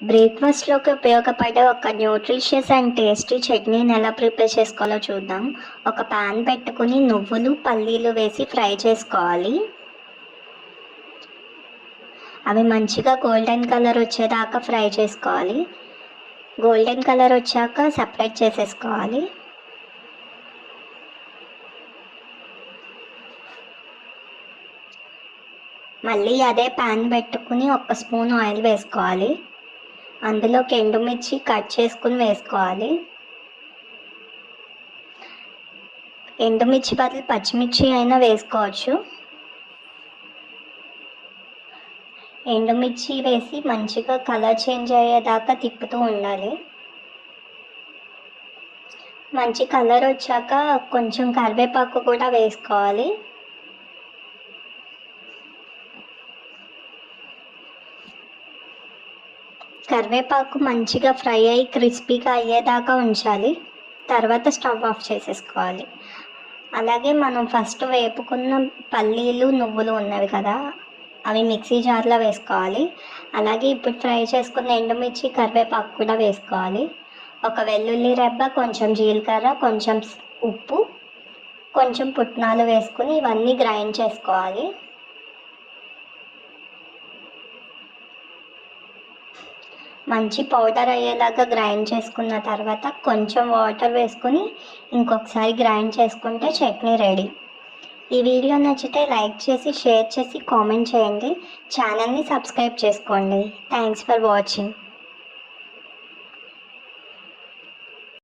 బ్రేక్ఫాస్ట్లోకి ఉపయోగపడే ఒక nutritious and tasty చట్నీని ఎలా ప్రిపేర్ చేసుకోవాలో చూద్దాం. ఒక పాన్ పెట్టుకుని నువ్వులు పల్లీలు వేసి ఫ్రై చేసుకోవాలి. అవి మంచిగా గోల్డెన్ కలర్ వచ్చేదాకా ఫ్రై చేసుకోవాలి. గోల్డెన్ కలర్ వచ్చాక సపరేట్ చేసేసుకోవాలి. మళ్ళీ అదే పాన్ పెట్టుకుని 1 స్పూన్ ఆయిల్ వేసుకోవాలి. అందులోకి ఎండుమిర్చి కట్ చేసుకుని వేసుకోవాలి. ఎండుమిర్చి బదులు పచ్చిమిర్చి అయినా వేసుకోవచ్చు. ఎండుమిర్చి వేసి మంచిగా కలర్ చేంజ్ అయ్యేదాకా తిప్పుతూ ఉండాలి. మంచి కలర్ వచ్చాక కొంచెం కరివేపాకు కూడా వేసుకోవాలి. కరివేపాకు మంచిగా ఫ్రై అయ్యి క్రిస్పీగా అయ్యేదాకా ఉంచాలి. తర్వాత స్టవ్ ఆఫ్ చేసేసుకోవాలి. అలాగే మనం ఫస్ట్ వేపుకున్న పల్లీలు నువ్వులు ఉన్నవి కదా, అవి మిక్సీ జార్లో వేసుకోవాలి. అలాగే ఇప్పుడు ఫ్రై చేసుకున్న ఎండుమిర్చి కరివేపాకు కూడా వేసుకోవాలి. ఒక వెల్లుల్లి రెబ్బ, కొంచెం జీలకర్ర, కొంచెం ఉప్పు, కొంచెం పుట్నాలు వేసుకుని ఇవన్నీ గ్రైండ్ చేసుకోవాలి. మంచి పౌడర్ అయ్యేలాగా గ్రైండ్ చేసుకున్న తర్వాత కొంచెం వాటర్ వేసుకుని ఇంకొకసారి గ్రైండ్ చేసుకుంటే చట్నీ రెడీ. ఈ వీడియో నచ్చితే లైక్ చేసి షేర్ చేసి కామెంట్ చేయండి. ఛానల్ని సబ్స్క్రైబ్ చేసుకోండి. Thanks for watching.